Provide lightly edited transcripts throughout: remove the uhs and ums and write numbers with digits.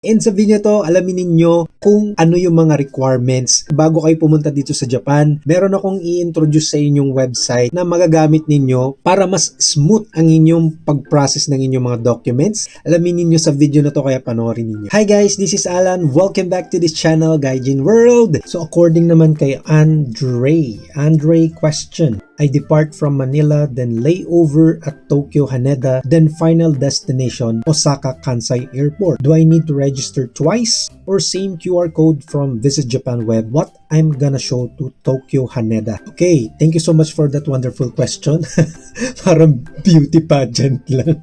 And sa video to, alamin ninyo kung ano yung mga requirements bago kayo pumunta dito sa Japan. Meron akong i-introduce sa inyong website na magagamit ninyo para mas smooth ang inyong pag-process ng inyong mga documents. Alamin ninyo sa video na to, kaya panoorin ninyo. Hi guys, this is Alan. Welcome back to this channel, Gaijin World. So according naman kay Andre question. I depart from Manila, then layover at Tokyo Haneda, then final destination Osaka Kansai Airport. Do I need to register twice or same QR code from Visit Japan web? What I'm gonna show to Tokyo Haneda. Okay, thank you so much for that wonderful question. Parang beauty pageant lang.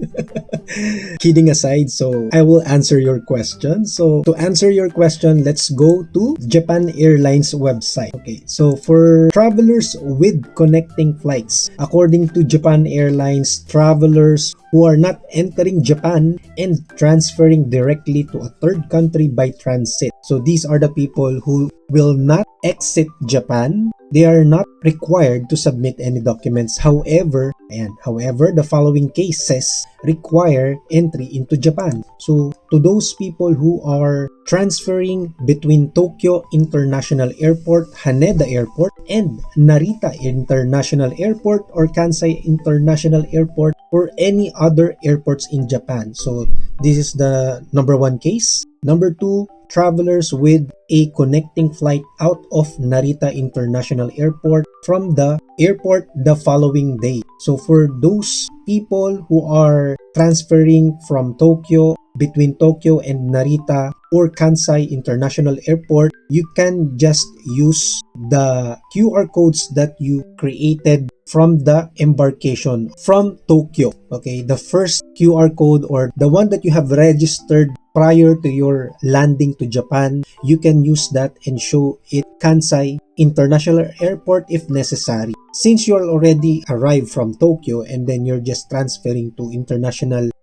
Kidding aside, so I will answer your question. So to answer your question, let's go to Japan Airlines website. Okay, so for travelers with connecting flights, according to Japan Airlines, travelers who are not entering Japan and transferring directly to a third country by transit. So these are the people who will not exit Japan. They are not required to submit any documents. However, the following cases require entry into Japan. So to those people who are transferring between Tokyo International Airport, Haneda Airport, and Narita International Airport or Kansai International Airport or any other airports in Japan. So this is the number one case. Number two, travelers with a connecting flight out of Narita International Airport from the airport the following day. So for those people who are transferring from Tokyo, between Tokyo and Narita or Kansai International Airport, you can just use the QR codes that you created from the embarkation from Tokyo. Okay, the first QR code or the one that you have registered prior to your landing to Japan, you can use that and show it Kansai International Airport if necessary. Since you're already arrived from Tokyo and then you're just transferring to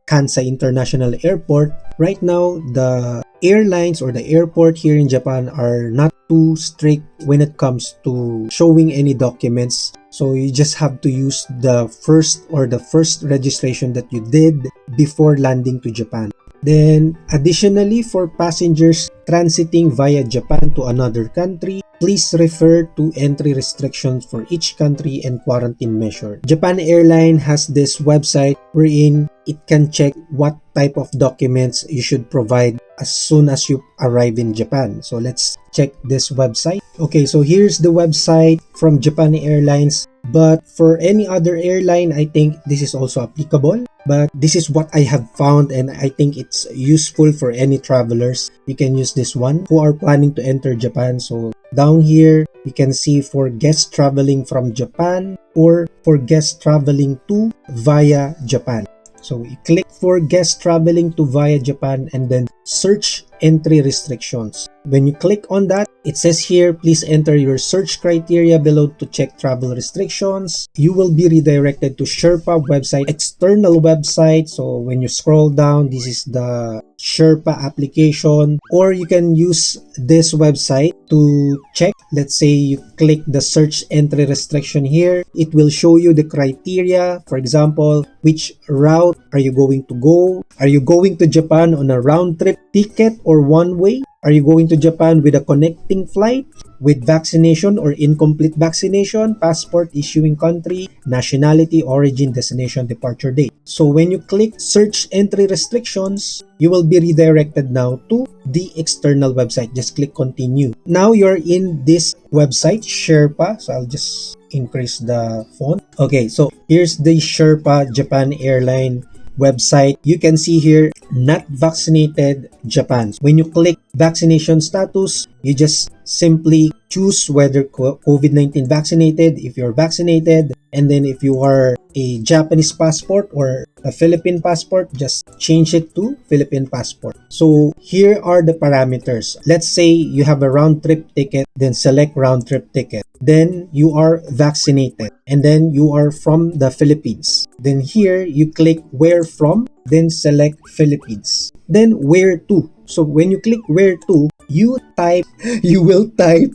Kansai International Airport, right now the airlines or the airport here in Japan are not too strict when it comes to showing any documents. So you just have to use the first registration that you did before landing to Japan. Then additionally, for passengers transiting via Japan to another country, please refer to entry restrictions for each country and quarantine measure. Japan Airline has this website wherein it can check what type of documents you should provide as soon as you arrive in Japan. So let's check this website. Okay, so here's the website from Japan Airlines. But for any other airline, I think this is also applicable. But this is what I have found and I think it's useful for any travelers. You can use this one who are planning to enter Japan. So down here, you can see for guests traveling from Japan or for guests traveling to via Japan. So you click for guests traveling to via Japan and then search entry restrictions. When you click on that, it says here, please enter your search criteria below to check travel restrictions. You will be redirected to Sherpa website, external website. So when you scroll down, this is the Sherpa application, or you can use this website to check. Let's say you click the search entry restriction here. It will show you the criteria. For example, which route are you going to go? Are you going to Japan on a round trip ticket or one way? Are you going to Japan with a connecting flight, with vaccination or incomplete vaccination, passport issuing country, nationality, origin, destination, departure date? So when you click search entry restrictions, you will be redirected now to the external website. Just click continue. Now you're in this website, Sherpa. So I'll just increase the font. Okay, so here's the Sherpa Japan Airline website. You can see here, not vaccinated Japan. When you click vaccination status, you just simply choose whether COVID-19 vaccinated, if you're vaccinated, and then if you are a Japanese passport or a Philippine passport, just change it to Philippine passport. So here are the parameters. Let's say you have a round trip ticket, then select round trip ticket. Then you are vaccinated and then you are from the Philippines. Then here you click where from, then select Philippines. Then where to. So when you click where to, you will type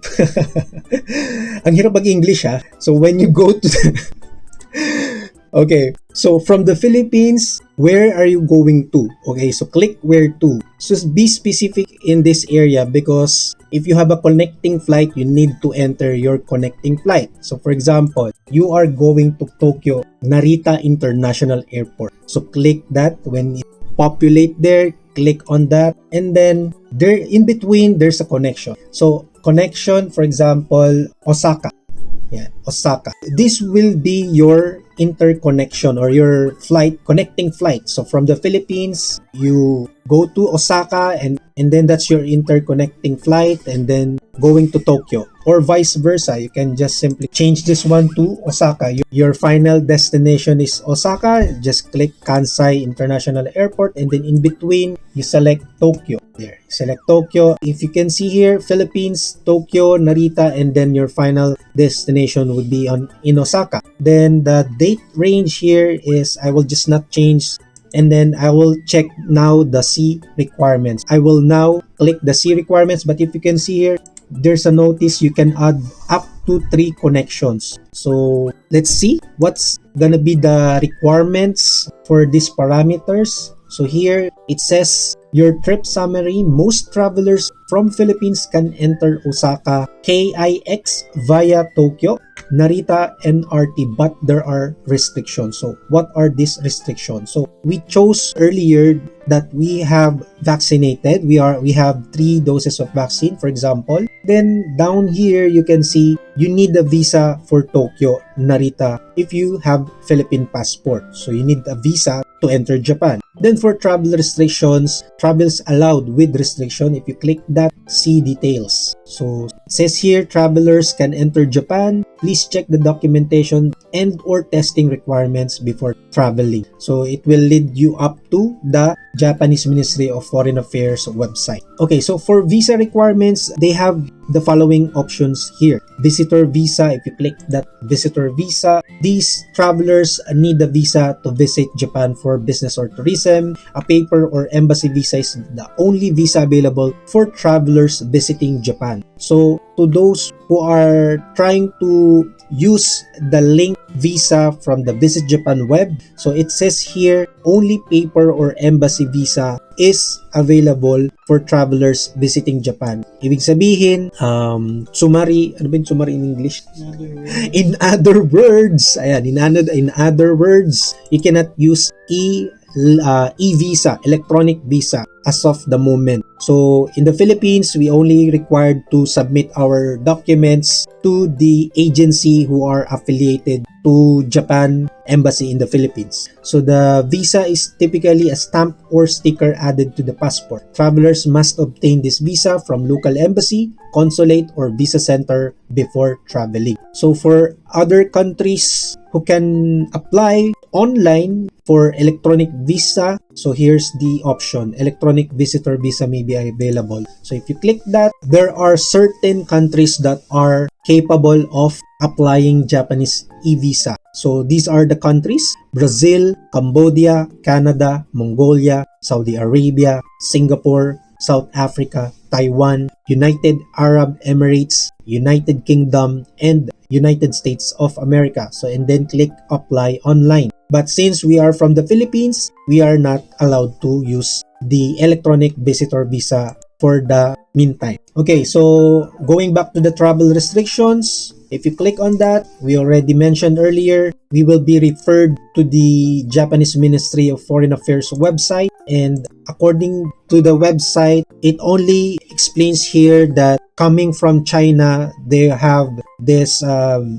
ang hirap mag-English ha. So when you go to Okay, so from the Philippines, where are you going to? Okay, so click where to. So be specific in this area because if you have a connecting flight, you need to enter your connecting flight. So for example, you are going to Tokyo Narita International Airport. So click that. When it populate there, click on that, and then there in between there's a connection. So connection, for example, Osaka. Yeah, Osaka. This will be your interconnection or your flight, connecting flight. So from the Philippines, you go to Osaka and then that's your interconnecting flight and then going to Tokyo or vice versa. You can just simply change this one to Osaka. Your final destination is Osaka. Just click Kansai International Airport and then in between, you select Tokyo. There, select Tokyo. If you can see here, Philippines, Tokyo, Narita, and then your final destination would be in Osaka. Then the date range here is, I will just not change, and then I will check now the C requirements. I will now click the C requirements, but if you can see here, there's a notice you can add up to 3 connections. So let's see what's gonna be the requirements for these parameters. So here it says your trip summary. Most travelers from Philippines can enter Osaka KIX via Tokyo, Narita, NRT, but there are restrictions. So what are these restrictions? So we chose earlier that we have vaccinated. We have 3 doses of vaccine, for example. Then down here you can see you need a visa for Tokyo, Narita if you have Philippine passport. So you need a visa to enter Japan. Then for travel restrictions, travels allowed with restriction. If you click that, see details. So it says here, travelers can enter Japan. Please check the documentation and or testing requirements before traveling. So it will lead you up to the Japanese Ministry of Foreign Affairs website. Okay, so for visa requirements, they have the following options here. Visitor visa. If you click that visitor visa, these travelers need a visa to visit Japan for business or tourism. A paper or embassy visa is the only visa available for travelers visiting Japan. So to those who are trying to use the link visa from the Visit Japan web, so it says here only paper or embassy visa is available for travelers visiting Japan. Ibig sabihin, summary, ano ba yung summary in English? In other words, ayan, in other words, you cannot use e-visa, electronic visa as of the moment. So in the Philippines, we only required to submit our documents to the agency who are affiliated to Japan Embassy in the Philippines. So the visa is typically a stamp or sticker added to the passport. Travelers must obtain this visa from local embassy, consulate, or visa center before traveling. So for other countries who can apply online for electronic visa, so here's the option. Electronic visitor visa may be available. So if you click that, there are certain countries that are capable of applying Japanese e-visa. So these are the countries: Brazil, Cambodia, Canada, Mongolia, Saudi Arabia, Singapore, South Africa, Taiwan, United Arab Emirates, United Kingdom, and United States of America. So and then click apply online. But since we are from the Philippines, we are not allowed to use the electronic visitor visa for the meantime. Okay, so going back to the travel restrictions, if you click on that, we already mentioned earlier, we will be referred to the Japanese Ministry of Foreign Affairs website. And according to the website, it only explains here that coming from China, they have this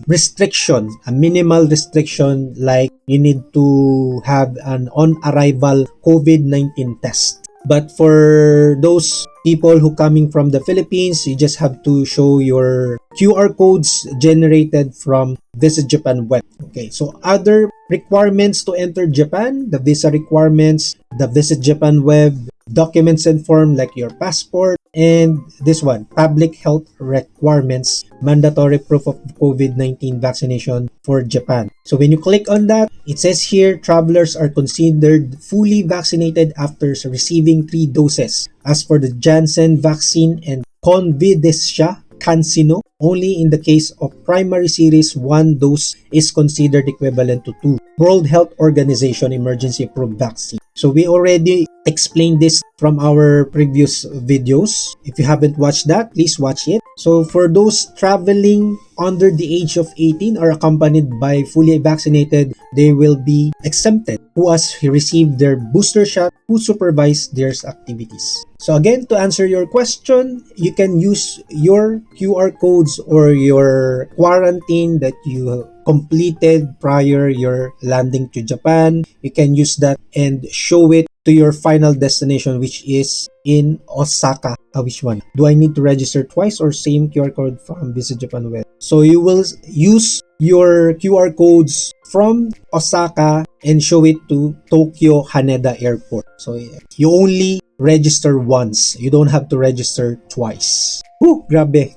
restriction, a minimal restriction, like you need to have an on-arrival COVID-19 test. But for those people who coming from the Philippines, you just have to show your QR codes generated from Visit Japan web. Okay, so other requirements to enter Japan, the visa requirements, the Visit Japan web, documents and form like your passport, and this one, public health requirements, mandatory proof of COVID-19 vaccination for Japan. So when you click on that, it says here travelers are considered fully vaccinated after receiving 3 doses. As for the Janssen vaccine and Convidencia CanSino. Only in the case of primary series, 1 dose is considered equivalent to 2. World Health Organization emergency approved vaccine. So we already explained this from our previous videos. If you haven't watched that, please watch it. So for those traveling under the age of 18 or accompanied by fully vaccinated, they will be exempted who has received their booster shot, who supervise their activities. So again, to answer your question, you can use your QR codes or your quarantine that you completed prior your landing to Japan. You can use that and show it to your final destination, which is in Osaka. Which one? Do I need to register twice or same QR code from Visit Japan web? So you will use your QR codes from Osaka and show it to Tokyo Haneda Airport. So you only register once. You don't have to register twice. Woo, grabe.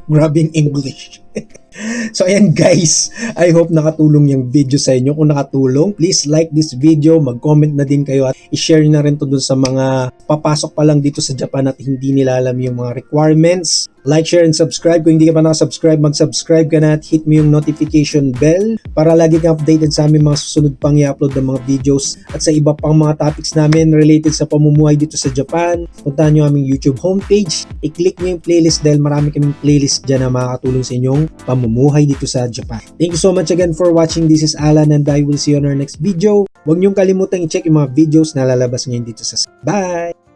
Grabing English. So ayan guys, I hope nakatulong yung video sa inyo. Kung nakatulong, please like this video, mag-comment na din kayo at i-share na rin to dun sa mga papasok pa lang dito sa Japan at hindi nila alam yung mga requirements. Like, share, and subscribe. Kung hindi ka pa nakasubscribe, mag-subscribe ka na at hit mo yung notification bell para lagi kang updated sa aming mga susunod pang i-upload ng mga videos at sa iba pang mga topics namin related sa pamumuhay dito sa Japan. Puntahan nyo aming YouTube homepage. I-click nyo yung playlist dahil marami kaming playlist dyan na makakatulong sa inyong pamumuhay dito sa Japan. Thank you so much again for watching. This is Alan and I will see you on our next video. Huwag nyong kalimutang i-check yung mga videos na lalabas ngayon dito sa Bye!